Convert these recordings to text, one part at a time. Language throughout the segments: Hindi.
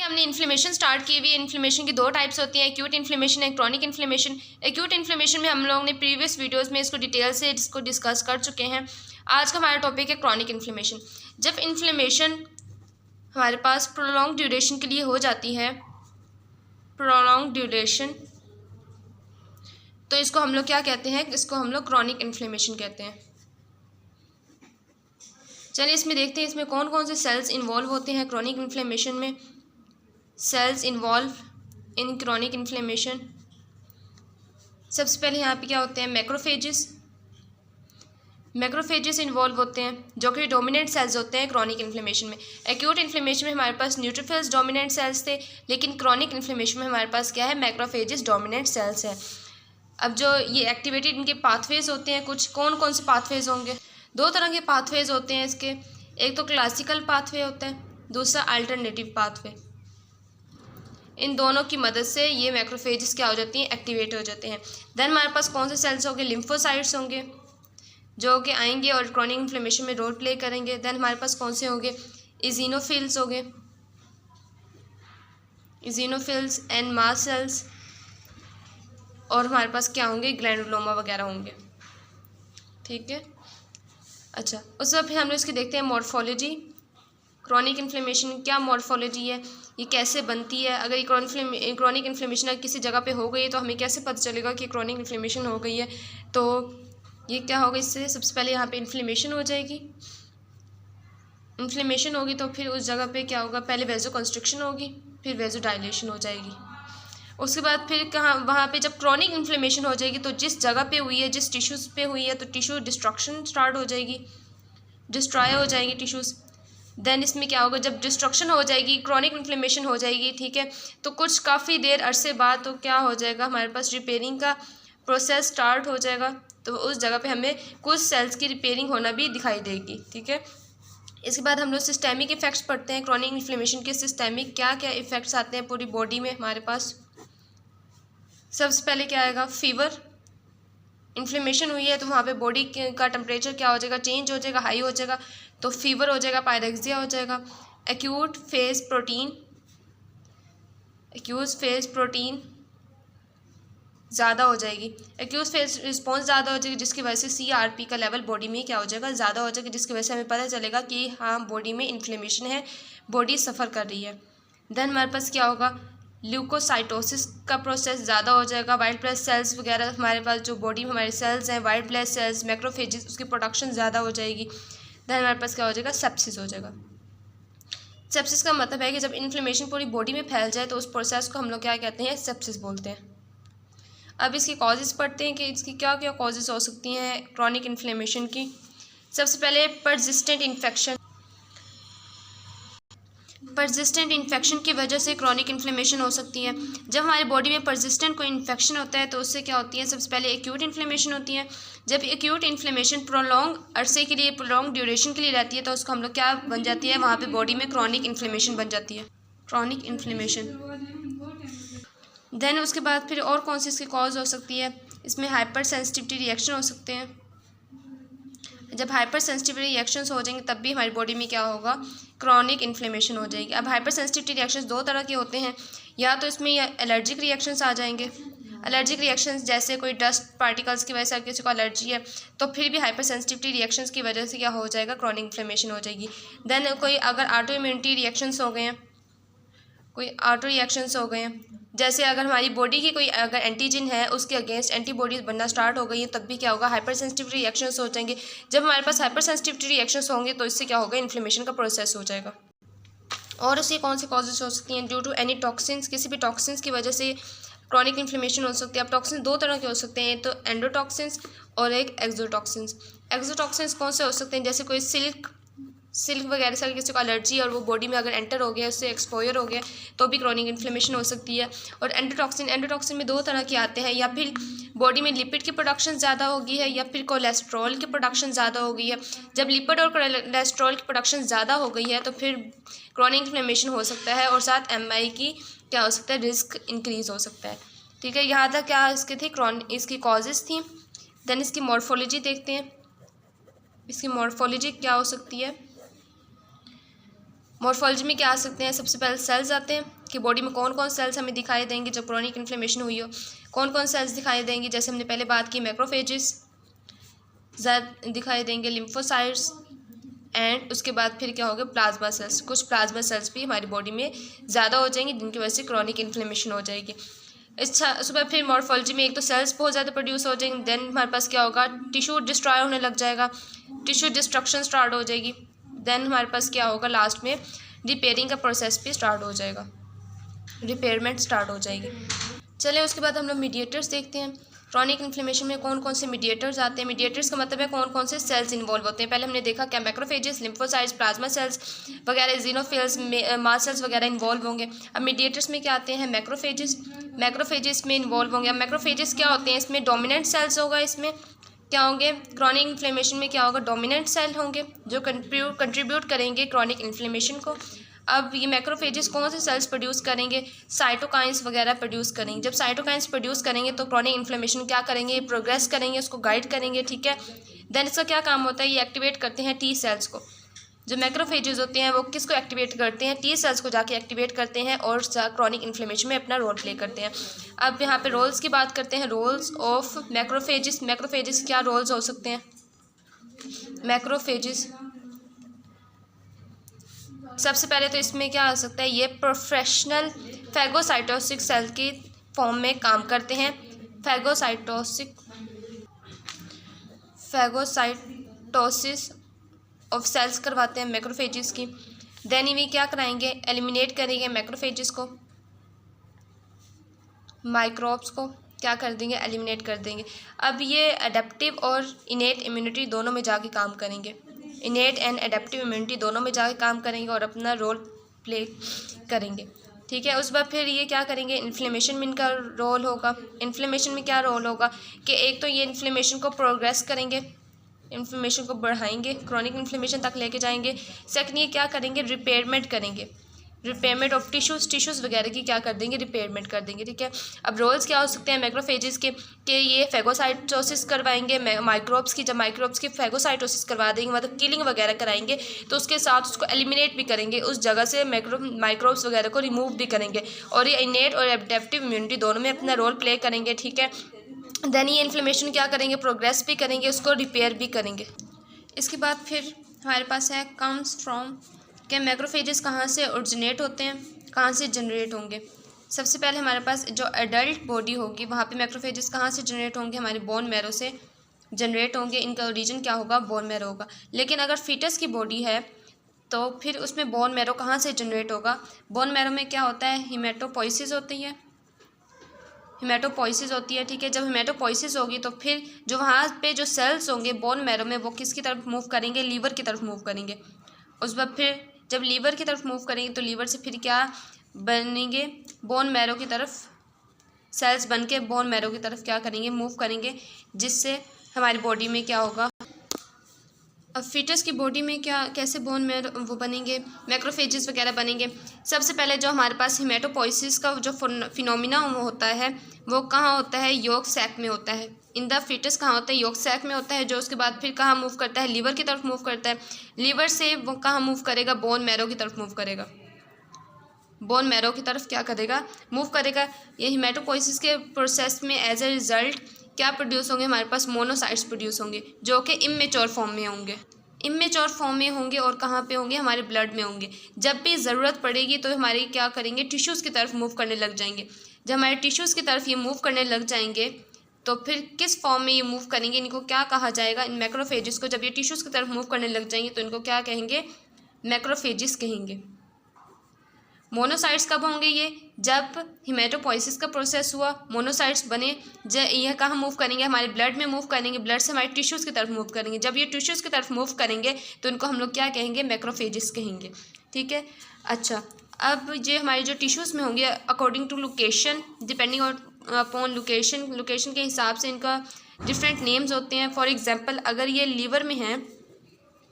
हमने इन्फ्लेमेशन स्टार्ट की हुई है। इन्फ्लेमेशन की दो टाइप्स होती हैं, acute inflammation and chronic inflammation. Acute inflammation में हम लोगों ने प्रीवियस वीडियोस में इसको डिटेल से इसको डिस्कस कर चुके हैं। आज का हमारा टॉपिक है क्रॉनिक इन्फ्लेमेशन। जब इन्फ्लेमेशन हमारे पास प्रोलॉन्ग ड्यूरेशन के लिए हो जाती है, प्रोलॉन्ग ड्यूरेशन, तो इसको हम लोग क्या कहते हैं, इसको हम लोग क्रॉनिक इन्फ्लेमेशन कहते हैं। चलिए इसमें देखते हैं इसमें कौन कौन से सेल्स इन्वॉल्व होते हैं क्रॉनिक इन्फ्लेमेशन में। Cells involve in chronic inflammation, सबसे पहले यहाँ पे क्या होते हैं, मैक्रोफेजेस। मैक्रोफेजेस इन्वॉल्व होते हैं जो कि डोमिनेंट सेल्स होते हैं क्रॉनिक इन्फ्लेमेशन में। एक्यूट इन्फ्लेमेशन में हमारे पास न्यूट्रोफिल्स डोमिनेंट सेल्स थे, लेकिन क्रॉनिक इन्फ्लेमेशन में हमारे पास क्या है, मैक्रोफेजेस डोमिनेंट सेल्स हैं। अब जो ये एक्टिवेटेड इनके पाथवेज होते हैं, कुछ कौन कौन से पाथवेज होंगे, दो तरह के पाथवेज होते हैं इसके। एक तो क्लासिकल पाथवे होता है, दूसरा अल्टरनेटिव पाथवे। इन दोनों की मदद से ये मैक्रोफेजेस क्या हो जाती हैं, एक्टिवेट हो जाते हैं। देन हमारे पास कौन से सेल्स होंगे, लिम्फोसाइट्स होंगे जो कि आएंगे और क्रॉनिक इन्फ्लेमेशन में रोल प्ले करेंगे। देन हमारे पास कौन से होंगे, इजिनोफिल्स होंगे, इजिनोफिल्स एंड मास्ट सेल्स, और हमारे पास क्या होंगे, ग्लैंडुलोमा वगैरह होंगे। ठीक है, अच्छा उसके बाद फिर हम लोग इसकी देखते हैं मॉर्फोलॉजी। क्रॉनिक इन्फ्लेमेशन क्या मॉर्फोलॉजी है, ये कैसे बनती है। अगर ये क्रॉनिक इन्फ्लेमेशन किसी जगह पे हो गई है तो हमें कैसे पता चलेगा कि क्रॉनिक इन्फ्लेमेशन हो गई है। तो ये क्या होगा, इससे सबसे पहले यहाँ पे इन्फ्लेमेशन हो जाएगी। इन्फ्लेमेशन होगी तो फिर उस जगह पे क्या होगा, पहले वेजो कंस्ट्रक्शन होगी, फिर वेजो डायलेशन हो जाएगी। उसके बाद फिर कहाँ, वहाँ पे जब क्रॉनिक इन्फ्लेमेशन हो जाएगी तो जिस जगह पे हुई है, जिस टिश्यूज़ पे हुई है, तो टिश्यू डिस्ट्रक्शन स्टार्ट हो जाएगी, डिस्ट्रॉय हो जाएंगी टिश्यूज़। देन इसमें क्या होगा, जब डिस्ट्रक्शन हो जाएगी, क्रॉनिक इन्फ्लेमेशन हो जाएगी, ठीक है, तो कुछ काफ़ी देर अरसे बाद तो क्या हो जाएगा, हमारे पास रिपेयरिंग का प्रोसेस स्टार्ट हो जाएगा। तो उस जगह पे हमें कुछ सेल्स की रिपेयरिंग होना भी दिखाई देगी। ठीक है, इसके बाद हम लोग सिस्टेमिक इफ़ेक्ट्स पढ़ते हैं क्रॉनिक इन्फ्लेमेशन के। सिस्टेमिक क्या क्या इफ़ेक्ट्स आते हैं पूरी बॉडी में हमारे पास। सबसे पहले क्या आएगा, फीवर। इन्फ्लेमेशन हुई है तो वहाँ पे बॉडी का टेम्परेचर क्या हो जाएगा, चेंज हो जाएगा, हाई हो जाएगा, तो फीवर हो जाएगा, पायरेक्सिया हो जाएगा। Acute phase protein, acute phase protein ज़्यादा हो जाएगी, एक्यूट फेज रिस्पॉन्स ज़्यादा हो जाएगी, जिसकी वजह से CRP का लेवल बॉडी में क्या हो जाएगा, ज़्यादा हो जाएगा, जिसकी वजह से हमें पता चलेगा कि हाँ बॉडी में इन्फ्लेमेशन है, बॉडी सफ़र कर रही है। देन हमारे पास क्या होगा, ल्यूकोसाइटोसिस का प्रोसेस ज़्यादा हो जाएगा। वाइट ब्लड सेल्स वगैरह हमारे पास जो बॉडी में हमारे सेल्स हैं, वाइट ब्लड सेल्स, मैक्रोफेजेस, उसकी प्रोडक्शन ज़्यादा हो जाएगी। देन हमारे पास क्या हो जाएगा, सेप्सिस हो जाएगा। सेप्सिस का मतलब है कि जब इन्फ्लेमेशन पूरी बॉडी में फैल जाए तो उस प्रोसेस को हम लोग क्या कहते हैं, सेप्सिस बोलते हैं। अब इसकी कॉजेज़ पढ़ते हैं कि इसकी क्या क्या कॉजेज़ हो सकती हैं क्रॉनिक इन्फ्लेमेशन की। सबसे पहले परसिस्टेंट इन्फेक्शन। परसिस्टेंट इन्फेक्शन की वजह से क्रॉनिक इन्फ्लेमेशन हो सकती है। जब हमारी बॉडी में परसिस्टेंट कोई इन्फेक्शन होता है तो उससे क्या होती है, सबसे पहले एक्यूट इन्फ्लेमेशन होती है। जब एक्यूट इन्फ्लेमेशन प्रोलॉन्ग अरसे के लिए, प्रोलॉन्ग ड्यूरेशन के लिए रहती है तो उसको हम लोग क्या बन जाती है, वहाँ पे बॉडी में क्रॉनिक इन्फ्लेमेशन बन जाती है, क्रॉनिक इन्फ्लेमेशन। देन उसके बाद फिर और कौन सी इसकी कॉज हो सकती है, इसमें हाइपर सेंसिटिविटी रिएक्शन हो सकते हैं। जब हाइपर सेंसिटिव रिएक्शंस हो जाएंगे तब भी हमारी बॉडी में क्या होगा, क्रॉनिक इन्फ्लेमेशन हो जाएगी। अब हाइपर सेंसिटिविटी रिएक्शंस दो तरह के होते हैं, या तो इसमें एलर्जिक रिएक्शंस आ जाएंगे। एलर्जिक रिएक्शंस जैसे कोई डस्ट पार्टिकल्स की वजह से किसी को एलर्जी है तो फिर भी हाइपर सेंसिटिविटी रिएक्शंस की वजह से क्या हो जाएगा, क्रॉनिक इन्फ्लेमेशन हो जाएगी। देन कोई अगर ऑटो इम्यूनिटी रिएक्शंस हो गए हैं, कोई ऑटो रिएक्शंस हो गए हैं, जैसे अगर हमारी बॉडी की कोई अगर एंटीजन है उसके अगेंस्ट एंटीबॉडीज बनना स्टार्ट हो गई है तब भी क्या होगा, हाइपर सेंसिटिव रिएक्शंस हो जाएंगे। जब हमारे पास हाइपर सेंसिटिविटी रिएक्शंस होंगे तो इससे क्या होगा, इन्फ्लेमेशन का प्रोसेस हो जाएगा। और इसकी कौन सी कॉजेज हो सकती हैं, ड्यू टू एनी टॉक्सिन्स, किसी भी टॉक्सिन्स की वजह से क्रॉनिक इन्फ्लेमेशन हो सकती है। अब टॉक्सिन दो तरह के हो सकते हैं, तो एंडोटॉक्सिन्स और एक एक्सोटॉक्सिन्स। एक्सोटॉक्सिन्स कौन से हो सकते हैं, जैसे कोई सिल्क वगैरह से किसी को एलर्जी और वो बॉडी में अगर एंटर हो गया, उससे एक्सपोजर हो गया तो भी क्रॉनिक इन्फ्लेमेशन हो सकती है। और एंडोटॉक्सिन में दो तरह के आते हैं, या फिर बॉडी में लिपिड की प्रोडक्शन ज़्यादा हो गई है या फिर कोलेस्ट्रॉल की प्रोडक्शन ज़्यादा हो गई है। जब लिपिड और कोलेस्ट्रॉल की प्रोडक्शन ज़्यादा हो गई है तो फिर क्रॉनिक इन्फ्लेमेशन हो सकता है और साथ MI की क्या हो सकता है, रिस्क इंक्रीज़ हो सकता है। ठीक है, यहाँ तक क्या इसके थे इसकी कॉजेज़ थी। देन इसकी मॉर्फोलॉजी देखते हैं, इसकी मॉर्फोलॉजी क्या हो सकती है। मॉर्फोलॉजी में क्या आ सकते हैं, सबसे पहले सेल्स आते हैं, कि बॉडी में कौन कौन सेल्स हमें दिखाई देंगे जब क्रॉनिक इन्फ्लेमेशन हुई हो, कौन कौन सेल्स दिखाई देंगी। जैसे हमने पहले बात की मैक्रोफेजेस ज़्यादा दिखाई देंगे, लिम्फोसाइट्स, एंड उसके बाद फिर क्या होगा, प्लाज्मा सेल्स। कुछ प्लाज्मा सेल्स भी हमारी बॉडी में ज़्यादा हो जाएंगी जिनकी वजह से क्रॉनिक इन्फ्लेमेशन हो जाएगी। अच्छा, उसके बाद फिर मॉर्फोलॉजी में एक तो सेल्स बहुत ज़्यादा प्रोड्यूस हो जाएंगे, देन हमारे पास क्या होगा, टिश्यू डिस्ट्रॉय होने लग जाएगा, टिश्यू डिस्ट्रक्शन स्टार्ट हो जाएगी। देन हमारे पास क्या होगा, लास्ट में रिपेयरिंग का प्रोसेस भी स्टार्ट हो जाएगा, रिपेयरमेंट स्टार्ट हो जाएगी। चलिए उसके बाद हम लोग मीडिएटर्स देखते हैं। क्रॉनिक इन्फ्लेमेशन में कौन कौन से मीडिएटर्स आते हैं। मीडिएटर्स का मतलब है कौन कौन से सेल्स इन्वॉल्व होते हैं। पहले हमने देखा क्या मैक्रोफेजेस, लिम्फोसाइट्स, प्लाज्मा सेल्स वगैरह, जीनोफिल्स, मास्ट सेल्स वगैरह इन्वॉल्व होंगे। अब मीडिएटर्स में क्या आते हैं, मैक्रोफेजेस, मैक्रोफेजेस में इन्वॉल्व होंगे। अब मैक्रोफेजेस क्या होते हैं, इसमें डोमिनेंट सेल्स होगा, इसमें क्या होंगे, क्रॉनिक इन्फ्लेमेशन में क्या होगा, डोमिनेंट सेल होंगे जो कंट्रीब्यूट करेंगे क्रॉनिक इन्फ्लेमेशन को। अब ये मैक्रोफेजेस कौन से सेल्स प्रोड्यूस करेंगे, साइटोकाइंस वगैरह प्रोड्यूस करेंगे। जब साइटोकाइंस प्रोड्यूस करेंगे तो क्रॉनिक इन्फ्लेमेशन क्या करेंगे, प्रोग्रेस करेंगे, उसको गाइड करेंगे, ठीक है। देन इसका क्या काम होता है, ये एक्टिवेट करते हैं टी सेल्स को। जो मैक्रोफेजेस होते हैं वो किसको एक्टिवेट करते हैं, टी सेल्स को जाके एक्टिवेट करते हैं और क्रॉनिक इन्फ्लेमेशन में अपना रोल प्ले करते हैं। अब यहाँ पे रोल्स की बात करते हैं, रोल्स ऑफ मैक्रोफेजेस। मैक्रोफेजेस क्या रोल्स हो सकते हैं, मैक्रोफेजेस सबसे पहले तो इसमें क्या आ सकता है, ये प्रोफेशनल फैगोसाइटोसिस सेल की फॉर्म में काम करते हैं। फैगोसाइटोसिस ऑफ सेल्स करवाते हैं मैक्रोफेजेस की। देन ये क्या कराएंगे, एलिमिनेट करेंगे मैक्रोफेजेस को, माइक्रोब्स को क्या कर देंगे, एलिमिनेट कर देंगे। अब ये एडेप्टिव और इनेट इम्यूनिटी दोनों में जाके काम करेंगे, इनेट एंड एडेप्टिव इम्यूनिटी दोनों में जाके काम करेंगे और अपना रोल प्ले करेंगे, ठीक है। उस बाद फिर ये क्या करेंगे, इन्फ्लेमेशन में इनका रोल होगा। इन्फ्लेमेशन में क्या रोल होगा कि एक तो ये इन्फ्लेमेशन को प्रोग्रेस करेंगे, इन्फ्लेमेशन को बढ़ाएंगे, क्रॉनिक इन्फ्लेमेशन तक लेके जाएंगे। सेकंड ये क्या करेंगे, रिपेयरमेंट करेंगे, रिपेयरमेंट ऑफ टिश्यूज़ वगैरह की क्या कर देंगे, रिपेयरमेंट कर देंगे, ठीक है। अब रोल्स क्या हो सकते हैं मैक्रोफेजेस के, कि ये फैगोसाइटोसिस करवाएंगे माइक्रोब्स की। जब माइक्रोब्स की फैगोसाइटोसिस करवा देंगे, मतलब किलिंग वगैरह कराएंगे, तो उसके साथ उसको एलिमिनेट भी करेंगे, उस जगह से माइक्रोब्स वगैरह को रिमूव भी करेंगे। और ये इनेट और एडेप्टिव इम्यूनिटी दोनों में अपना रोल प्ले करेंगे, ठीक है। देन ये इन्फ्लेमेशन क्या करेंगे, प्रोग्रेस भी करेंगे, उसको रिपेयर भी करेंगे। इसके बाद फिर हमारे पास है कम्स फ्रॉम, कि मैक्रोफेजेस कहाँ से ओरिजिनेट होते हैं, कहाँ से जनरेट होंगे। सबसे पहले हमारे पास जो एडल्ट बॉडी होगी वहाँ पे मैक्रोफेजेस कहाँ से जनरेट होंगे, हमारे बोन मैरो से जनरेट होंगे। इनका ओरिजिन क्या होगा, बोन मैरो होगा। लेकिन अगर फीटस की बॉडी है तो फिर उसमें बोन मैरो कहाँ से जनरेट होगा, बोन मैरो में क्या होता है, हिमेटोपोइसिस होती है, हिमेटोपोइसिस होती है, ठीक है। जब हिमेटोपोइसिस होगी तो फिर जो वहाँ पे जो सेल्स होंगे बोन मैरो में वो किसकी तरफ मूव करेंगे, लीवर की तरफ मूव करेंगे। उस बाद फिर जब लीवर की तरफ मूव करेंगे तो लीवर से फिर क्या बनेंगे, बोन मैरो की तरफ सेल्स बन के बोन मैरो की तरफ क्या करेंगे, मूव करेंगे, जिससे हमारी बॉडी में क्या होगा। अब फीटस की बॉडी में क्या कैसे बोन मैरो वो बनेंगे, मैक्रोफेजेस वगैरह बनेंगे। सबसे पहले जो हमारे पास हिमेटोपोइसिस का जो फिनोमिना होता है वो कहाँ होता है, यॉर्क सैक में होता है। इन द फीटस कहाँ होता है, यॉर्क सैक में होता है, जो उसके बाद फिर कहाँ मूव करता है, लीवर की तरफ मूव करता है। लीवर से वो कहाँ मूव करेगा, बोन मैरो की तरफ मूव करेगा, बोन मैरो की तरफ क्या करेगा, मूव करेगा। ये हिमेटोपोइसिस के प्रोसेस में एज ए रिजल्ट क्या प्रोड्यूस होंगे, हमारे पास मोनोसाइट्स प्रोड्यूस होंगे जो कि इमेच्योर फॉर्म में होंगे, इमेच्योर फॉर्म में होंगे और कहाँ पे होंगे, हमारे ब्लड में होंगे। जब भी ज़रूरत पड़ेगी तो हमारे क्या करेंगे, टिश्यूज़ की तरफ मूव करने लग जाएंगे। जब हमारे टिश्यूज़ की तरफ ये मूव करने लग जाएंगे तो फिर किस फॉर्म में ये मूव करेंगे, इनको क्या कहा जाएगा, इन मैक्रोफेजेस को। जब ये टिश्यूज़ की तरफ मूव करने लग जाएंगे तो इनको क्या कहेंगे, मैक्रोफेजेस कहेंगे। मोनोसाइट्स कब होंगे, ये जब हिमेटोपोइसिस का प्रोसेस हुआ, मोनोसाइट्स बने, यह कहाँ मूव करेंगे, हमारे ब्लड में मूव करेंगे, ब्लड से हमारे टिश्यूज़ की तरफ मूव करेंगे। जब ये टिश्यूज़ की तरफ मूव करेंगे तो इनको हम लोग क्या कहेंगे, मैक्रोफेजेस कहेंगे, ठीक है। अच्छा, अब ये हमारे जो टिश्यूज़ में होंगे according to location, depending upon location के हिसाब से इनका डिफरेंट नेम्स होते हैं। फॉर एग्जांपल अगर ये लीवर में हैं,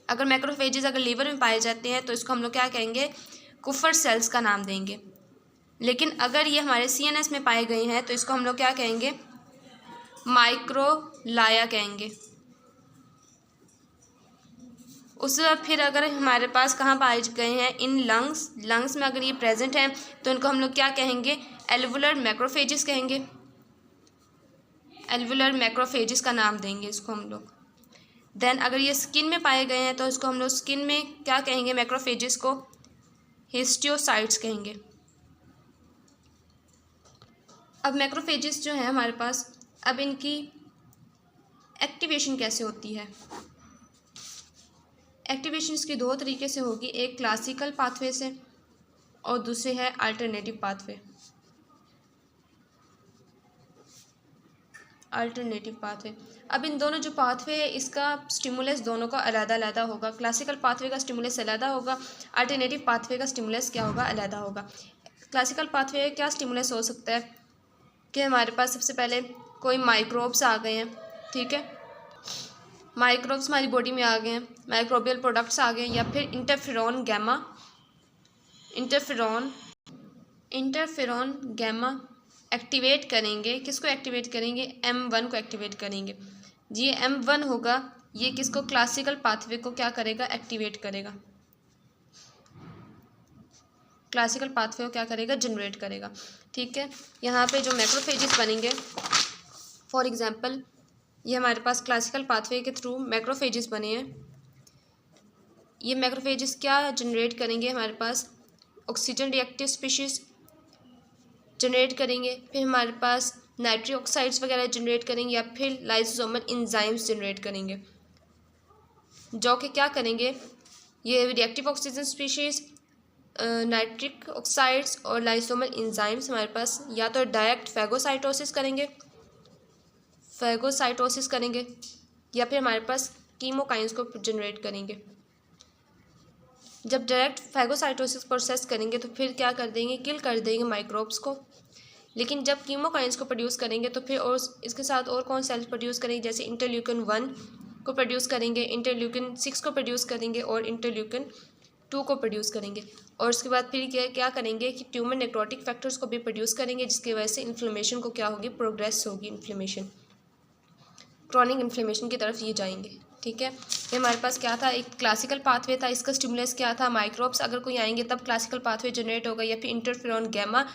अगर मैक्रोफेजेस अगर लीवर में पाए जाते हैं तो इसको हम लोग क्या कहेंगे, कुफर सेल्स का नाम देंगे। लेकिन अगर ये हमारे CNS में पाए गए हैं तो इसको हम लोग क्या कहेंगे, माइक्रोलाया कहेंगे, उसके बाद फिर अगर हमारे पास कहाँ पाए गए हैं, इन लंग्स में अगर ये प्रेजेंट हैं तो इनको हम लोग क्या कहेंगे, एल्वुलर मैक्रोफेजेस कहेंगे। एल्वुलर मैक्रोफेजेस का नाम देंगे इसको हम लोग। देन अगर ये स्किन में पाए गए हैं तो इसको हम लोग स्किन में क्या कहेंगे, मैक्रोफेजेस को हिस्टियोसाइट्स कहेंगे। अब मैक्रोफेजेस जो है हमारे पास, अब इनकी एक्टिवेशन कैसे होती है। एक्टिवेशन इसकी दो तरीके से होगी, एक क्लासिकल पाथवे से और दूसरे है अल्टरनेटिव पाथवे। अब इन दोनों जो पाथवे है इसका स्टिमुलस दोनों का अलग अलग होगा। क्लासिकल पाथवे का स्टिमुलस अलग होगा, अल्टरनेटिव पाथवे का स्टिमुलस क्या होगा, अलग होगा। क्लासिकल पाथवे क्या स्टिमुलस हो सकता है कि हमारे पास सबसे पहले कोई माइक्रोब्स आ गए हैं, ठीक है, माइक्रोब्स हमारी बॉडी में आ गए हैं, माइक्रोबियल प्रोडक्ट्स आ गए हैं, या फिर इंटरफेरॉन गैमा एक्टिवेट करेंगे। किसको एक्टिवेट करेंगे, M1 को एक्टिवेट करेंगे। ये M1 होगा, ये किसको, क्लासिकल पाथवे को क्या करेगा, एक्टिवेट करेगा, क्लासिकल पाथवे को क्या करेगा, जनरेट करेगा, ठीक है। यहाँ पे जो मैक्रोफेजेस बनेंगे, फॉर एग्जांपल ये हमारे पास क्लासिकल पाथवे के थ्रू मैक्रोफेजेस बने हैं। ये मैक्रोफेजेस क्या जनरेट करेंगे, हमारे पास ऑक्सीजन रिएक्टिव स्पीशीज़ जनरेट करेंगे, फिर हमारे पास नाइट्रिक ऑक्साइड्स वगैरह जनरेट करेंगे, या फिर लाइसोसोमल एंजाइम्स जनरेट करेंगे, जो कि क्या करेंगे, ये reactive oxygen species, nitric oxides और लाइसोसोमल एंजाइम्स हमारे पास या तो डायरेक्ट फैगोसाइटोसिस करेंगे या फिर हमारे पास कीमोकाइंस को जनरेट करेंगे। जब डायरेक्ट फैगोसाइटोसिस प्रोसेस करेंगे तो फिर क्या कर देंगे, किल कर देंगे माइक्रोब्स को। लेकिन जब कीमोकाइंस को प्रोड्यूस करेंगे तो फिर और इसके साथ और कौन सेल्स प्रोड्यूस करेंगे, जैसे इंटरल्यूकिन 1 को प्रोड्यूस करेंगे, इंटरल्यूकिन 6 को प्रोड्यूस करेंगे और इंटरल्यूकिन 2 को प्रोड्यूस करेंगे। और उसके बाद फिर क्या करेंगे कि ट्यूमर नेक्रोटिक फैक्टर्स को भी प्रोड्यूस करेंगे, जिसकी वजह से इन्फ्लेमेशन को क्या होगी, प्रोग्रेस होगी, इन्फ्लेमेशन, क्रॉनिक इन्फ्लेमेशन की तरफ ये जाएंगे, ठीक है। ये हमारे पास क्या था, एक क्लासिकल पाथवे था, इसका स्टिमुलस क्या था, माइक्रोब्स अगर कोई आएंगे तब क्लासिकल पाथवे जनरेट होगा, या फिर इंटरफेरॉन गैमा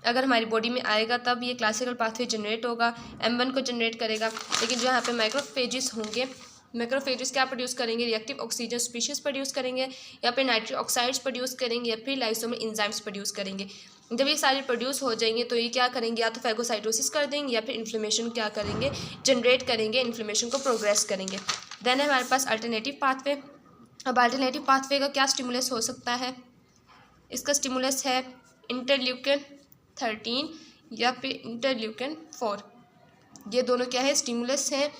अगर हमारी बॉडी में आएगा तब ये क्लासिकल पाथवे जनरेट होगा, M1 को जनरेट करेगा। लेकिन जो यहाँ पे माइक्रोफेजेस होंगे, मैक्रोफेजेस क्या प्रोड्यूस करेंगे, रिएक्टिव ऑक्सीजन स्पीशीज़ प्रोड्यूस करेंगे, या फिर नाइट्रिक ऑक्साइड्स प्रोड्यूस करेंगे, या फिर लाइसोसोमल एंजाइम्स प्रोड्यूस करेंगे। जब ये सारे प्रोड्यूस हो जाएंगे तो ये क्या करेंगे, या तो फैगोसाइटोसिस कर देंगे या फिर इन्फ्लेमेशन क्या करेंगे, जनरेट करेंगे, इन्फ्लेमेशन को प्रोग्रेस करेंगे। देन है हमारे पास अल्टरनेटिव पाथवे। अब अल्टरनेटिव पाथवे का क्या स्टिमुलस हो सकता है, इसका स्टिमुलस है इंटरल्यूकिन 13 या फिर इंटरल्यूकिन 4। ये दोनों क्या है, स्टिमुलस हैं।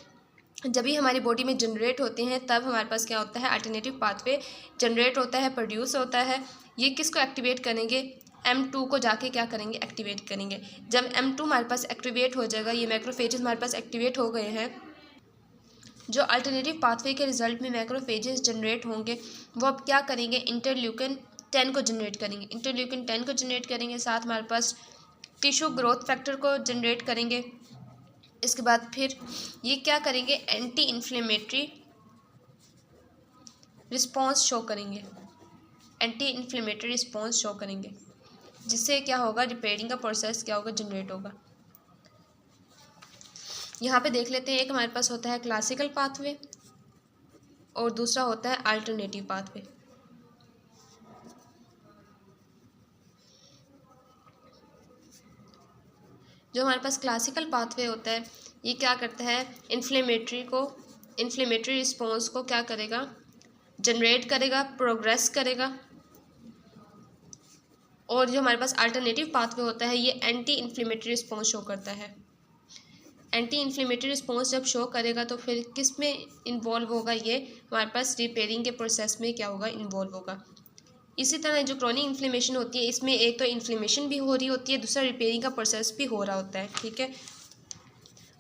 जब भी हमारी बॉडी में जनरेट होते हैं तब हमारे पास क्या होता है, अल्टरनेटिव पाथवे जनरेट होता है, प्रोड्यूस होता है। ये किसको एक्टिवेट करेंगे, M2 को जाके क्या करेंगे, एक्टिवेट करेंगे। जब M2 हमारे पास एक्टिवेट हो जाएगा, ये मैक्रोफेजेस हमारे पास एक्टिवेट हो गए हैं, जो अल्टरनेटिव पाथवे के रिजल्ट में मैक्रोफेजेस जनरेट होंगे वो अब क्या करेंगे, इंटरल्यूकिन 10 को जनरेट करेंगे। इंटरल्यूकिन 10 को जनरेट करेंगे, साथ हमारे पास टिश्यू ग्रोथ फैक्टर को जनरेट करेंगे। इसके बाद फिर ये क्या करेंगे, एंटी इन्फ्लेमेटरी रिस्पॉन्स शो करेंगे, जिससे क्या होगा, रिपेयरिंग का प्रोसेस क्या होगा, जनरेट होगा। यहाँ पे देख लेते हैं, एक हमारे पास होता है क्लासिकल पाथवे और दूसरा होता है अल्टरनेटिव पाथवे। जो हमारे पास क्लासिकल पाथवे होता है ये क्या करता है, इन्फ्लेमेटरी रिस्पॉन्स को क्या करेगा, जनरेट करेगा, प्रोग्रेस करेगा। और जो हमारे पास अल्टरनेटिव पाथवे होता है ये एंटी इन्फ्लेमेटरी रिस्पॉन्स शो करता है। एंटी इन्फ्लेमेटरी रिस्पॉन्स जब शो करेगा तो फिर किस में इन्वॉल्व होगा, ये हमारे पास रिपेयरिंग के प्रोसेस में क्या होगा, इन्वॉल्व होगा। इसी तरह जो क्रॉनिक इन्फ्लेमेशन होती है इसमें एक तो इन्फ्लेमेशन भी हो रही होती है, दूसरा रिपेयरिंग का प्रोसेस भी हो रहा होता है, ठीक है।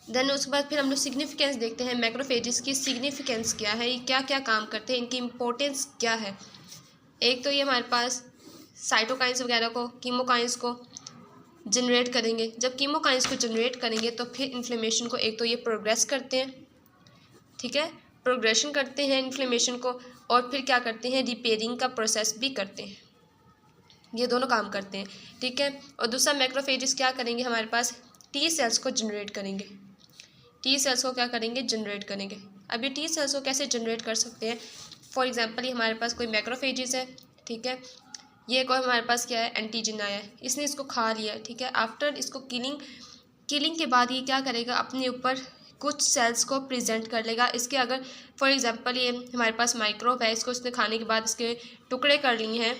देन उसके बाद फिर हम लोग सिग्निफिकेंस देखते हैं, मैक्रोफेजेस की सिग्निफिकेंस क्या है, ये क्या क्या काम करते हैं, इनकी इम्पोर्टेंस क्या है। एक तो ये हमारे पास साइटोकाइंस वगैरह को, कीमोकाइंस को जनरेट करेंगे। जब कीमोकाइंस को जनरेट करेंगे तो फिर इन्फ्लेमेशन को एक तो ये प्रोग्रेस करते हैं, ठीक है, प्रोग्रेशन करते हैं इन्फ्लेमेशन को, और फिर क्या करते हैं, रिपेयरिंग का प्रोसेस भी करते हैं। ये दोनों काम करते हैं, ठीक है। और दूसरा मैक्रोफेजेस क्या करेंगे, हमारे पास टी सेल्स को जनरेट करेंगे। टी सेल्स को क्या करेंगे, जनरेट करेंगे। अब ये टी सेल्स को कैसे जनरेट कर सकते हैं, फॉर एग्जांपल ये हमारे पास कोई मैक्रोफेजेस है, ठीक है। ये कोई हमारे पास क्या है, एंटीजन आया है, इसने इसको खा लिया है, ठीक है। आफ्टर इसको किलिंग के बाद ये क्या करेगा, अपने ऊपर कुछ सेल्स को प्रेजेंट कर लेगा। इसके अगर फॉर एग्जांपल ये हमारे पास माइक्रोब है, इसको इसने खाने के बाद इसके टुकड़े कर लिए हैं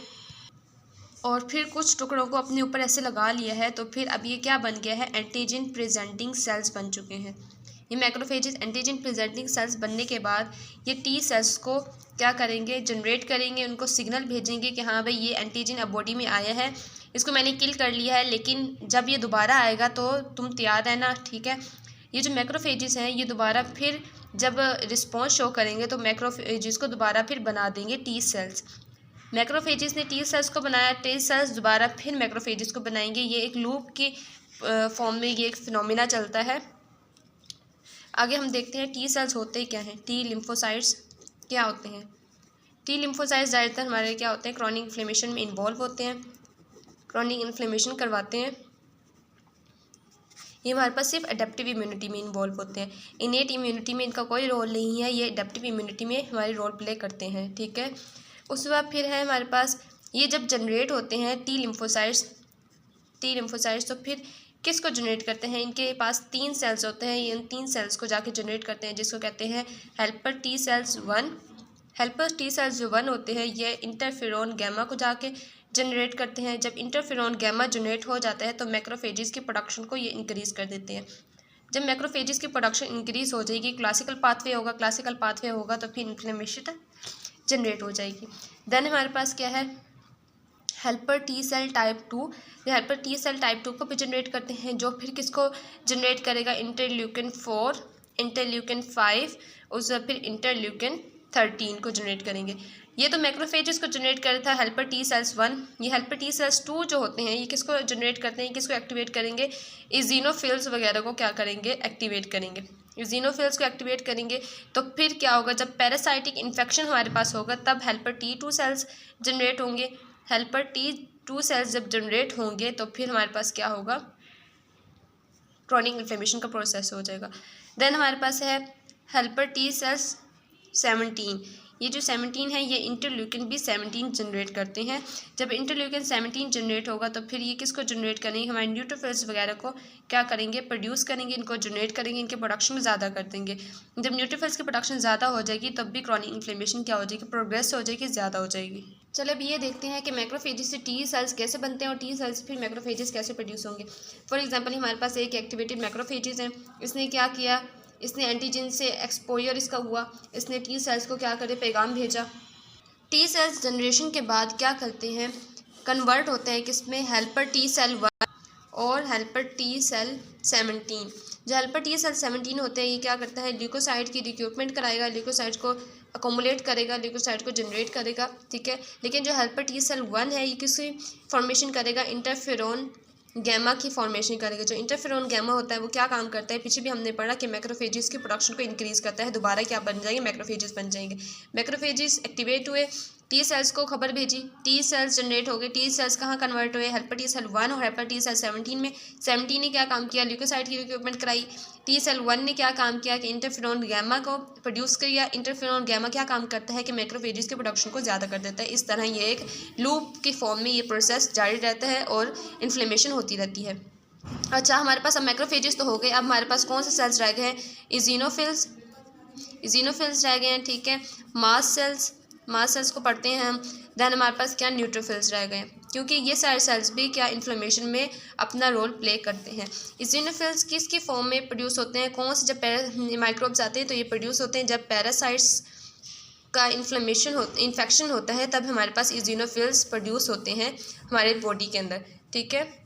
और फिर कुछ टुकड़ों को अपने ऊपर ऐसे लगा लिया है, तो फिर अब ये क्या बन गया है, एंटीजन प्रेजेंटिंग सेल्स बन चुके हैं। ये मैक्रोफेजेस एंटीजन प्रेजेंटिंग सेल्स बनने के बाद ये टी सेल्स को क्या करेंगे, जनरेट करेंगे, उनको सिग्नल भेजेंगे कि हाँ भाई ये एंटीजन अब बॉडी में आया है, इसको मैंने किल कर लिया है, लेकिन जब ये दोबारा आएगा तो तुम तैयार रहना, ठीक है। ये जो मैक्रोफेजेस हैं ये दोबारा फिर जब रिस्पॉन्स शो करेंगे तो मैक्रोफेजेस को दोबारा फिर बना देंगे टी सेल्स। मैक्रोफेजेस ने टी सेल्स को बनाया, टी सेल्स दोबारा फिर मैक्रोफेजेस को बनाएंगे। ये एक लूप की फॉर्म में ये एक फिनोमिना चलता है। आगे हम देखते हैं टी सेल्स होते क्या हैं, टी लिम्फोसाइट्स क्या होते हैं। टी लिम्फोसाइट्स ज़्यादातर हमारे क्या होते हैं, क्रॉनिक इन्फ्लेमेशन में इन्वॉल्व होते हैं, क्रॉनिक इन्फ्लेमेशन करवाते हैं। ये हमारे पास सिर्फ अडेप्टिव इम्यूनिटी में इन्वॉल्व होते हैं, इनेट इम्यूनिटी में इनका कोई रोल नहीं है, ये अडेप्टिव इम्यूनिटी में हमारी रोल प्ले करते हैं, ठीक है। उसके बाद फिर है हमारे पास ये जब जनरेट होते हैं टी लिम्फोसाइट्स तो फिर किसको जनरेट करते हैं, इनके पास 3 सेल्स होते हैं, ये इन 3 सेल्स को जाके जनरेट करते हैं, जिसको कहते हैं helper T cells 1। Helper T cells जो 1 होते हैं ये इंटरफेरॉन गैमा को जाके जनरेट करते हैं। जब इंटरफेरॉन गैमा जनरेट हो जाता है तो मैक्रोफेजेस की प्रोडक्शन को ये इंक्रीज़ कर देते हैं। जब मैक्रोफेजेस की प्रोडक्शन इंक्रीज़ हो जाएगी, क्लासिकल पाथवे होगा तो फिर इन्फ्लेमेशन जनरेट हो जाएगी। देन हमारे पास क्या है, helper T cell type 2। Helper T cell type 2 को भी जनरेट करते हैं, जो फिर किसको जनरेट करेगा, इंटरल्यूकिन 4, इंटरल्यूकिन 5, उससे फिर इंटरल्यूकिन 13 को जनरेट करेंगे। ये तो मैक्रोफेजेस को जनरेट कर रहा था हेल्पर टी सेल्स 1। ये हेल्पर टी सेल्स 2 जो होते हैं ये किसको जनरेट करते हैं, किसको एक्टिवेट करेंगे, इजिनोफिल्स वगैरह को क्या करेंगे, एक्टिवेट करेंगे। इजिनोफिल्स को एक्टिवेट करेंगे तो फिर क्या होगा, जब पैरासाइटिक इन्फेक्शन हमारे पास होगा तब हेल्पर T2 सेल्स जनरेट होंगे। हेल्पर T2 सेल्स जब जनरेट होंगे तो फिर हमारे पास क्या होगा, क्रॉनिक इन्फ्लेमेशन का प्रोसेस हो जाएगा। देन हमारे पास है हेल्पर T सेल्स 17। ये जो 17 है ये इंटरल्यूकिन भी 17 जनरेट करते हैं। जब इंटरल्यूकिन 17 जनरेट होगा तो फिर ये किसको जनरेट करेंगे, हमारे न्यूट्रोफिल्स वगैरह को क्या करेंगे, प्रोड्यूस करेंगे, इनको जनरेट करेंगे, इनके प्रोडक्शन ज़्यादा कर देंगे। जब न्यूट्रोफिल्स की प्रोडक्शन ज़्यादा हो जाएगी तब भी क्रॉनिक इन्फ्लेमेशन क्या हो जाएगी, प्रोग्रेस हो जाएगी, ज़्यादा हो जाएगी। चलो अब ये देखते हैं कि मैक्रोफेजेस से टी सेल्स कैसे बनते हैं और टी सेल्स फिर मैक्रोफेजेस कैसे प्रोड्यूस होंगे। फॉर एग्जाम्पल हमारे पास एक एक्टिवेटेड मैक्रोफेजेस है, इसने क्या किया, इसने एंटीजन से एक्सपोजर इसका हुआ, इसने टी सेल्स को क्या करे, पैगाम भेजा। टी सेल्स जनरेशन के बाद क्या करते हैं, कन्वर्ट होते हैं किसमें, हेल्पर टी सेल 1 और हेल्पर टी सेल 17। जो हेल्पर टी सेल 17 होते हैं ये क्या करता है, ल्यूकोसाइट की रिक्रूटमेंट कराएगा, ल्यूकोसाइट को अकोमुलेट करेगा, ल्यूकोसाइट को जनरेट करेगा, ठीक है। लेकिन जो हेल्पर टी सेल 1 है ये किसकी फॉर्मेशन करेगा, इंटरफेरॉन गैमा की फॉर्मेशन करेगा। जो इंटरफेरॉन गैमा होता है वो क्या काम करता है, पीछे भी हमने पढ़ा कि मैक्रोफेजेस की प्रोडक्शन को इंक्रीज़ करता है, दोबारा क्या बन जाएंगे, मैक्रोफेजेस बन जाएंगे। मैक्रोफेजेस एक्टिवेट हुए, टी सेल्स को खबर भेजी, टी सेल्स जनरेट हो गए, टी सेल्स कहाँ कन्वर्ट हुए, हेल्पर टी सेल 1 और हेल्पर टी सेल 17 में। 17 ने क्या काम किया, ल्यूकोसाइट की रिक्रूटमेंट कराई। टी सेल 1 ने क्या काम किया कि इंटरफेरॉन गैमा को प्रोड्यूस किया। इंटरफेरॉन गैमा क्या काम करता है कि मैक्रोफेजेस के प्रोडक्शन को ज़्यादा कर देता है। इस तरह ये एक लूप की फॉर्म में ये प्रोसेस जारी रहता है और इन्फ्लेमेशन होती रहती है। अच्छा, हमारे पास अब मैक्रोफेजेस तो हो गए, अब हमारे पास कौन से सेल्स रह गए हैं, इजिनोफिल्स रह गए हैं, ठीक है। मास सेल्स को पढ़ते हैं हम। देन हमारे पास क्या, न्यूट्रोफिल्स रह गए हैं, क्योंकि ये सारे सेल्स भी क्या इन्फ्लेमेशन में अपना रोल प्ले करते हैं। इजिनोफिल्स किसकी फॉर्म में प्रोड्यूस होते हैं, कौन से, जब माइक्रोब्स आते हैं तो ये प्रोड्यूस होते हैं जब पैरासाइट्स का इन्फेक्शन होता है, तब हमारे पास इजिनोफिल्स प्रोड्यूस होते हैं हमारे बॉडी के अंदर, ठीक है।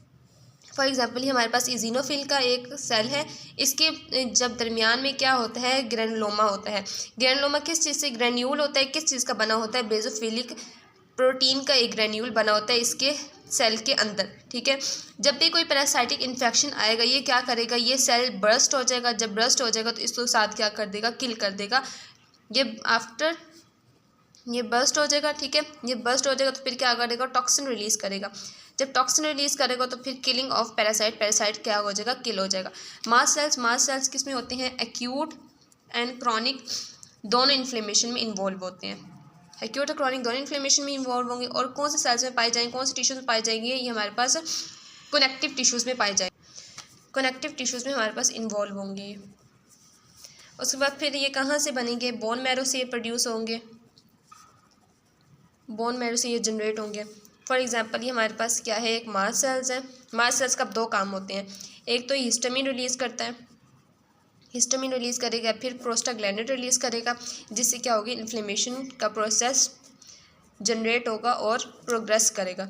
फॉर एग्जाम्पल हमारे पास इजिनोफिल का एक सेल है, इसके जब दरमियान में क्या होता है, ग्रेनुलोमा होता है। ग्रेनुलोमा किस चीज़ से, ग्रेन्यूल होता है, किस चीज़ का बना होता है, बेसोफिलिक प्रोटीन का एक ग्रेन्यूल बना होता है इसके सेल के अंदर, ठीक है। जब भी कोई पैरासाइटिक इन्फेक्शन आएगा ये क्या करेगा, ये सेल बर्स्ट हो जाएगा। जब बर्स्ट हो जाएगा तो इसके साथ क्या कर देगा, किल कर देगा ये आफ्टर ये बर्स्ट हो जाएगा, ठीक है। ये बर्स्ट हो जाएगा तो फिर क्या करेगा, टॉक्सिन रिलीज़ करेगा। जब टॉक्सिन रिलीज़ करेगा तो फिर किलिंग ऑफ पैरासाइट क्या हो जाएगा, किल हो जाएगा। मास्ट सेल्स किस में होते हैं, एक्यूट एंड क्रॉनिक दोनों इन्फ्लेमेशन में इन्वॉल्व होते हैं। एक्यूट और क्रॉनिक दोनों इन्फ्लेमेशन में इन्वॉल्व होंगे। और कौन से सेल्स में पाए जाएंगे, कौन से टिश्यूज में पाए जाएंगे, ये हमारे पास कनेक्टिव टिश्यूज़ में पाए जाएंगे। कनेक्टिव टिश्यूज़ में हमारे पास इन्वॉल्व होंगे। उसके बाद फिर ये कहाँ से बनेंगे, बोन मैरो से ये प्रोड्यूस होंगे, बोन मैरो से ये जनरेट होंगे। फॉर एग्जांपल ये हमारे पास क्या है, एक मास्ट सेल्स है। मास्ट सेल्स का दो काम होते हैं, एक तो हिस्टामिन रिलीज़ करता है, हिस्टामिन रिलीज़ करेगा, फिर प्रोस्टाग्लैंडिन रिलीज़ करेगा, जिससे क्या होगी, इन्फ्लेमेशन का प्रोसेस जनरेट होगा और प्रोग्रेस करेगा,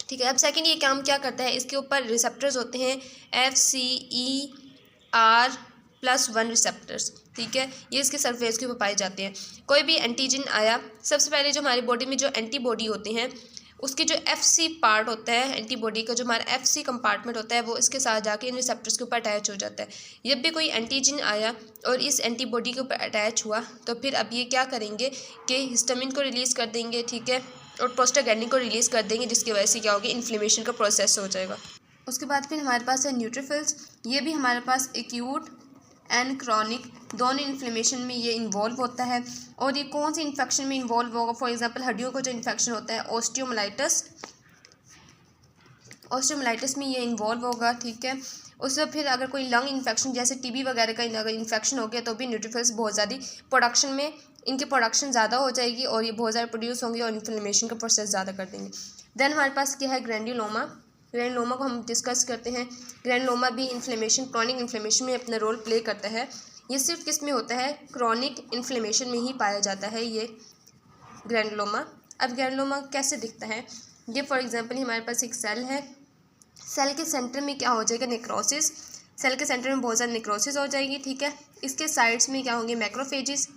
ठीक है। अब सेकंड ये काम क्या करता है, इसके ऊपर रिसेप्टर्स होते हैं FCER+1 रिसेप्टर्स, ठीक है। ये इसके सरफेस के ऊपर पाए जाते हैं। कोई भी एंटीजन आया, सबसे पहले जो हमारी बॉडी में जो एंटीबॉडी होते हैं उसकी जो FC पार्ट होता है, एंटीबॉडी का जो हमारा FC कंपार्टमेंट होता है, वो इसके साथ जाके इन रिसेप्टर्स के ऊपर अटैच हो जाता है। जब भी कोई एंटीजन आया और इस एंटीबॉडी के ऊपर अटैच हुआ तो फिर अब ये क्या करेंगे कि हिस्टामिन को रिलीज़ कर देंगे, ठीक है, और प्रोस्टाग्लैंडिन को रिलीज़ कर देंगे, जिसकी वजह से क्या होगी, इन्फ्लेमेशन का प्रोसेस हो जाएगा। उसके बाद फिर हमारे पास है न्यूट्रोफिल्स। ये भी हमारे पास एक्यूट एंड क्रॉनिक दोनों इन्फ्लेमेशन में ये इन्वॉल्व होता है। और ये कौन सी इन्फेक्शन में इन्वॉल्व होगा, फॉर एग्जांपल हड्डियों को जो इन्फेक्शन होता है ऑस्टियोमाइलिटिस में ये इन्वॉल्व होगा, ठीक है। उससे फिर अगर कोई लंग इन्फेक्शन जैसे TB वगैरह का अगर इन्फेक्शन हो गया तो भी न्यूट्रोफिल्स बहुत ज़्यादा प्रोडक्शन में, इनकी प्रोडक्शन ज़्यादा हो जाएगी और ये बहुत ज़्यादा प्रोड्यूस होंगे और इन्फ्लेमेशन का प्रोसेस ज़्यादा कर देंगे। देन हमारे पास क्या है, ग्रैन्युलोमा। ग्रैन्युलोमा को हम डिस्कस करते हैं। ग्रैन्युलोमा भी इन्फ्लेमेशन, क्रॉनिक इन्फ्लेमेशन में अपना रोल प्ले करता है। ये सिर्फ किस में होता है, क्रॉनिक इन्फ्लेमेशन में ही पाया जाता है ये ग्रैन्युलोमा। अब ग्रैन्युलोमा कैसे दिखता है, ये फॉर एग्जांपल हमारे पास एक सेल है, सेल के सेंटर में क्या हो जाएगा, नेक्रोसिस। सेल के सेंटर में बहुत ज़्यादा नेक्रोसिस हो जाएगी, ठीक है। इसके साइड्स में क्या होंगे, मैक्रोफेजेस,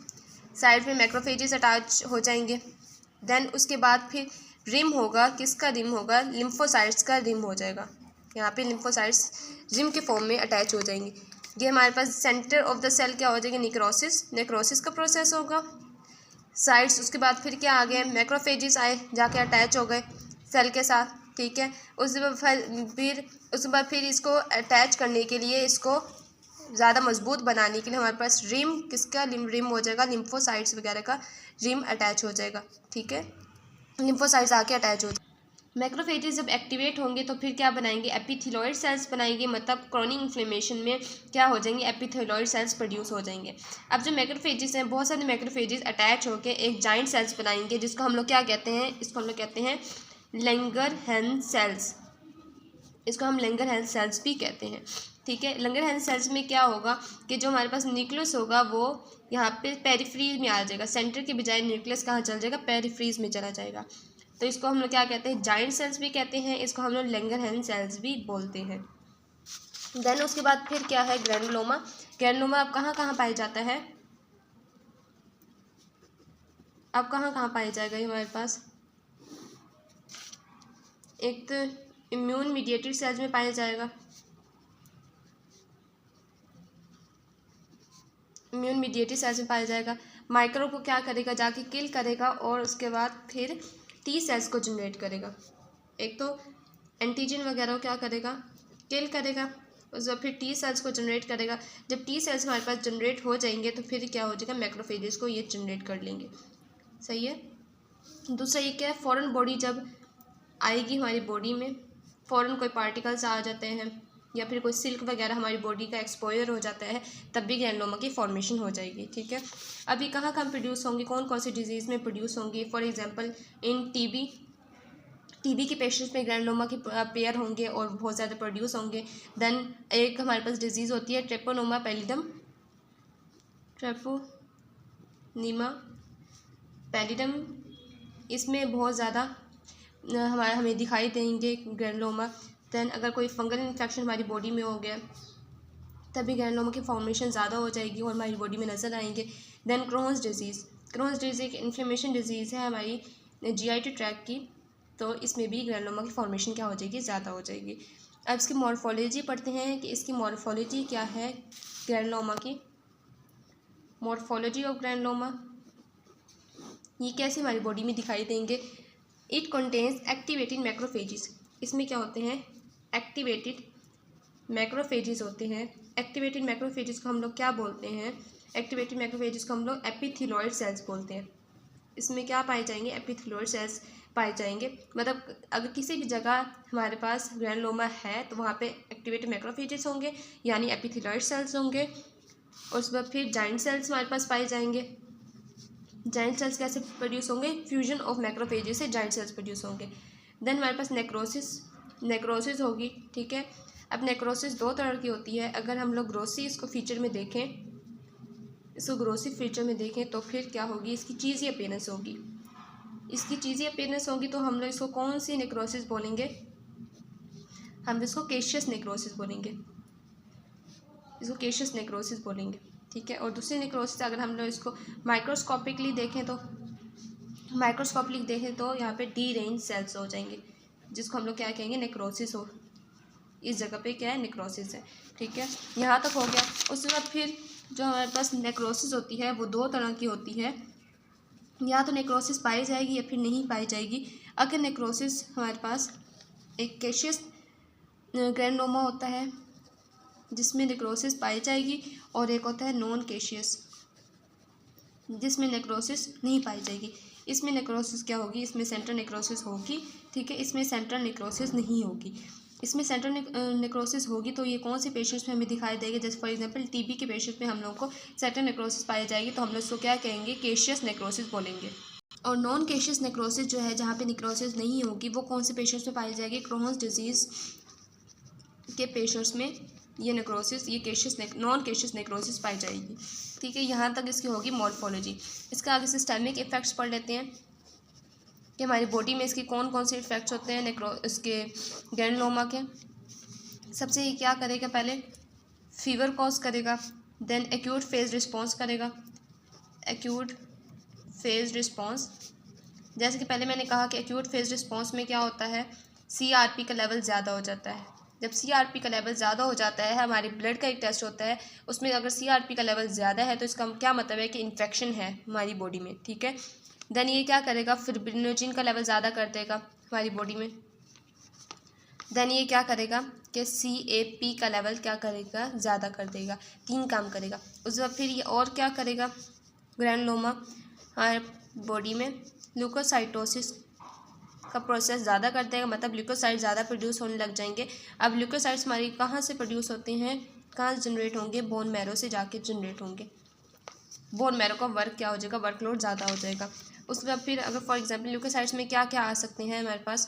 साइड में मैक्रोफेजेस अटैच हो जाएंगे। देन उसके बाद फिर रिम होगा, किसका रिम होगा, लिम्फोसाइट्स का रिम हो जाएगा। यहाँ पे लिम्फोसाइट्स रिम के फॉर्म में अटैच हो जाएंगे। ये हमारे पास सेंटर ऑफ द सेल क्या हो जाएगा, नेक्रोसिस का प्रोसेस होगा। साइड्स, उसके बाद फिर क्या आ गया, मैक्रोफेजेस आए, जाके अटैच हो गए सेल के साथ, ठीक है। उसके बाद फिर इसको अटैच करने के लिए, इसको ज़्यादा मजबूत बनाने के लिए हमारे पास रिम, किसका रिम हो जाएगा, लिम्फोसाइट्स वगैरह का रिम अटैच हो जाएगा, ठीक है। लिम्फोसाइट्स आके अटैच हो जाएगा। मैक्रोफेजेस जब एक्टिवेट होंगे तो फिर क्या बनाएंगे, एपिथेलियोइड सेल्स बनाएंगे, मतलब क्रॉनिक इन्फ्लेमेशन में क्या हो जाएंगे, एपिथेलियोइड सेल्स प्रोड्यूस हो जाएंगे। अब जो मैक्रोफेजेस हैं, बहुत सारे मैक्रोफेजेस अटैच होकर एक जाइंट सेल्स बनाएंगे, जिसको हम लोग क्या कहते हैं, इसको हम लोग कहते हैं लैंगरहैंस सेल्स। इसको हम लैंगरहैंस सेल्स भी कहते हैं, ठीक है। लैंगरहैंस सेल्स में क्या होगा कि जो हमारे पास न्यूक्लियस होगा वो यहाँ पे पेरिफ्रीज में आ जाएगा, सेंटर के बजाय न्यूक्लियस कहाँ चल जाएगा, पेरिफ्रीज में चला जाएगा। तो इसको हम लोग क्या कहते हैं, जाइंट सेल्स भी कहते हैं, इसको हम लोग लैंगरहैंस सेल्स भी बोलते हैं। देन उसके बाद फिर क्या है, ग्रैन्युलोमा। ग्रैन्युलोमा अब कहाँ कहाँ पाया जाता है, अब कहाँ कहाँ पाया जाएगा ये हमारे पास, एक तो इम्यून मीडिएटेड सेल्स में पाया जाएगा, इम्यून मीडिएटेड सेल्स में पाया जाएगा। माइक्रो को क्या करेगा, जाके किल करेगा और उसके बाद फिर T सेल्स को जनरेट करेगा। एक तो एंटीजन वगैरह को क्या करेगा, किल करेगा, उसके बाद फिर T सेल्स को जनरेट करेगा। जब T सेल्स हमारे पास जनरेट हो जाएंगे तो फिर क्या हो जाएगा, मैक्रोफेजेस को ये जनरेट कर लेंगे, सही है। दूसरा ये क्या है, फॉरेन बॉडी जब आएगी हमारी बॉडी में, फ़ौरन कोई पार्टिकल्स आ जाते हैं या फिर कोई सिल्क वगैरह हमारी बॉडी का एक्सपोजर हो जाता है, तब भी ग्रैन्युलोमा की फॉर्मेशन हो जाएगी, ठीक है। अभी कहाँ कहाँ प्रोड्यूस होंगी, कौन कौन सी डिजीज़ में प्रोड्यूस होंगी, फॉर एग्जांपल इन टीबी के पेशेंट्स में ग्रैन्युलोमा के पेयर होंगे और बहुत ज़्यादा प्रोड्यूस होंगे। देन एक हमारे पास डिजीज़ होती है ट्रेपोनीमा पैलिडम, इसमें बहुत ज़्यादा हमें दिखाई देंगे ग्रैन्युलोमा। देन अगर कोई फंगल इन्फेक्शन हमारी बॉडी में हो गया तभी ग्रैन्युलोमा की फॉर्मेशन ज़्यादा हो जाएगी और हमारी बॉडी में नज़र आएंगे। देन क्रोन्स डिजीज़ एक इन्फ्लेमेशन डिजीज़ है हमारी GI ट्रैक की, तो इसमें भी ग्रैन्युलोमा की फॉर्मेशन क्या हो जाएगी, ज़्यादा हो जाएगी। अब इसकी मॉर्फोलॉजी पढ़ते हैं कि इसकी मॉर्फोलॉजी क्या है ग्रैन्युलोमा की। मॉर्फोलॉजी ऑफ ग्रैनुलोमा, ये कैसे हमारी बॉडी में दिखाई देंगे। इट कंटेन्स एक्टिवेटेड मैक्रोफेजेस, इसमें क्या होते हैं, एक्टिवेटेड मैक्रोफेजेस होते हैं। एक्टिवेटेड मैक्रोफेजेस को हम लोग क्या बोलते हैं, एक्टिवेटेड मैक्रोफेजेस को हम लोग एपिथेलॉइड सेल्स बोलते हैं। इसमें क्या पाए जाएंगे, एपिथेलॉइड सेल्स पाए जाएंगे। मतलब अगर किसी भी जगह हमारे पास ग्रैनुलोमा है तो वहाँ पे एक्टिवेटेड मैक्रोफेजेस होंगे यानी एपिथेलॉइड सेल्स होंगे। और उसके बाद फिर जाइंट सेल्स हमारे पास पाए जाएंगे। जाइंट सेल्स कैसे प्रोड्यूस होंगे, फ्यूजन ऑफ मैक्रोफेजेस से जाइंट सेल्स प्रोड्यूस होंगे। देन हमारे पास नेक्रोसिस होगी, ठीक है। अब नेक्रोसिस दो तरह की होती है। अगर हम लोग ग्रोसी इसको फीचर में देखें, इसको ग्रोसी फीचर में देखें तो फिर क्या होगी, इसकी चीज़ी अपीयरेंस होगी। इसकी चीज़ी अपीयरेंस होगी तो हम लोग इसको कौन सी नेक्रोसिस बोलेंगे, हम इसको केशियस नेक्रोसिस बोलेंगे, इसको केशियस नेक्रोसिस बोलेंगे, ठीक है। और दूसरी नेक्रोसिस अगर हम लोग इसको माइक्रोस्कोपिकली देखें तो यहाँ पे डी रेंज सेल्स हो जाएंगे, जिसको हम लोग क्या कहेंगे, नेक्रोसिस हो। इस जगह पे क्या है, नेक्रोसिस है, ठीक है। यहाँ तक हो गया। उसके बाद फिर जो हमारे पास नेक्रोसिस होती है वो दो तरह की होती है। या तो नेक्रोसिस पाई जाएगी या फिर नहीं पाई जाएगी। अगर नेक्रोसिस हमारे पास एक केशियस ग्रैनुलोमा होता है जिसमें नेक्रोसिस पाई जाएगी, और एक होता है नॉन केशियस जिसमें नेक्रोसिस नहीं पाई जाएगी। इसमें नेक्रोसिस क्या होगी, इसमें सेंट्रल नेक्रोसिस होगी, ठीक है। इसमें सेंट्रल नेक्रोसिस नहीं होगी। इसमें सेंट्रल नेक्रोसिस होगी तो ये कौन से पेशेंट्स में हमें दिखाई देगी, जैसे फॉर एग्जांपल टीबी के पेशेंट में हम लोग को सेंट्रल नेक्रोसिस पाई जाएगी तो हम लोग इसको क्या कहेंगे, केशियस नेक्रोसिस बोलेंगे। और नॉन केशियस नेक्रोसिस जो है, जहाँ पे नेक्रोसिस नहीं होगी, वो कौन से पेशेंट्स में पाई जाएगी, क्रोन्स डिजीज़ के पेशेंट्स में ये नेक्रोसिस, ये नॉन केशियस नेक्रोसिस पाई जाएगी, ठीक है। यहाँ तक इसकी होगी मॉर्फोलॉजी। इसका आगे सिस्टमिक इफेक्ट्स पढ़ लेते हैं कि हमारी बॉडी में इसके कौन कौन से इफेक्ट्स होते हैं इसके ग्रैनुलोमा के। सबसे ये क्या करेगा, पहले फीवर कॉज करेगा, देन एक्यूट फेज रिस्पॉन्स करेगा। एक्यूट फेज रिस्पॉन्स, जैसे कि पहले मैंने कहा कि एक्यूट फेज रिस्पॉन्स में क्या होता है, CRP का लेवल ज़्यादा हो जाता है। जब CRP का लेवल ज़्यादा हो जाता है, हमारे ब्लड का एक टेस्ट होता है, उसमें अगर CRP का लेवल ज़्यादा है तो इसका क्या मतलब है कि इन्फेक्शन है हमारी बॉडी में, ठीक है। देन ये क्या करेगा, फिब्रिनोजन का लेवल ज़्यादा कर देगा हमारी बॉडी में। देन ये क्या करेगा कि CAP का लेवल क्या करेगा, ज़्यादा कर देगा। 3 काम करेगा। उसके बाद फिर ये और क्या करेगा, ग्रैनुलोमा हमारे बॉडी में ल्यूकोसाइटोसिस का प्रोसेस ज़्यादा कर देगा, मतलब ल्यूकोसाइट ज़्यादा प्रोड्यूस होने लग जाएंगे। अब ल्यूकोसाइट्स हमारी कहाँ से प्रोड्यूस होते हैं, कहाँ से जनरेट होंगे, बोन मैरो से जाके जनरेट होंगे। बोन मैरो का वर्क क्या हो जाएगा, वर्कलोड ज़्यादा हो जाएगा। उसके बाद फिर अगर फॉर एग्जांपल ल्यूकोसाइट्स में क्या क्या आ सकते हैं हमारे पास,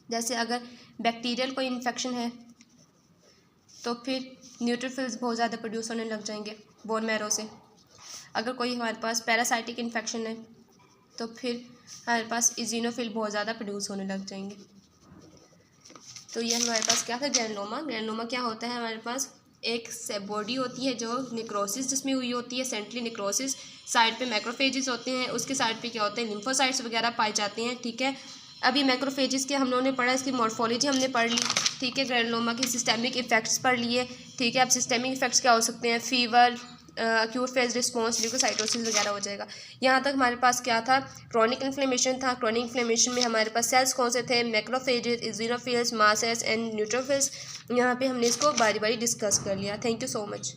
जैसे अगर बैक्टीरियल कोई इन्फेक्शन है तो फिर न्यूट्रोफिल्स बहुत ज़्यादा प्रोड्यूस होने लग जाएंगे बोन मैरो से। अगर कोई हमारे पास पैरासाइटिक इन्फेक्शन है तो फिर हमारे पास इजिनोफिल बहुत ज़्यादा प्रोड्यूस होने लग जाएंगे। तो ये हमारे पास क्या था, ग्रैनुलोमा। ग्रैनुलोमा क्या होता है, हमारे पास एक बॉडी होती है जो नेक्रोसिस जिसमें हुई होती है, सेंट्रली नेक्रोसिस, साइड पे मैक्रोफेजेस होते हैं, उसके साइड पे क्या होते हैं, लिम्फोसाइट्स वगैरह पाए जाते हैं, ठीक है। अभी मैक्रोफेजेस के हम लोगों ने पढ़ा, इसकी मॉर्फोलॉजी हमने पढ़ ली, ठीक है। ग्रैनुलोमा के सिस्टेमिक इफेक्ट्स पढ़ लिए, ठीक है। अब सिस्टेमिक इफेक्ट्स क्या हो सकते हैं, fever, acute phase response, leukocytosis वगैरह हो जाएगा। यहाँ तक हमारे पास क्या था, क्रॉनिक इन्फ्लेमेशन था। क्रॉनिक इन्फ्लेमेशन में हमारे पास सेल्स कौन से थे, macrophages, eosinophils, mast cells and neutrophils. यहाँ पे हमने इसको बारी बारी डिस्कस कर लिया। Thank you so much.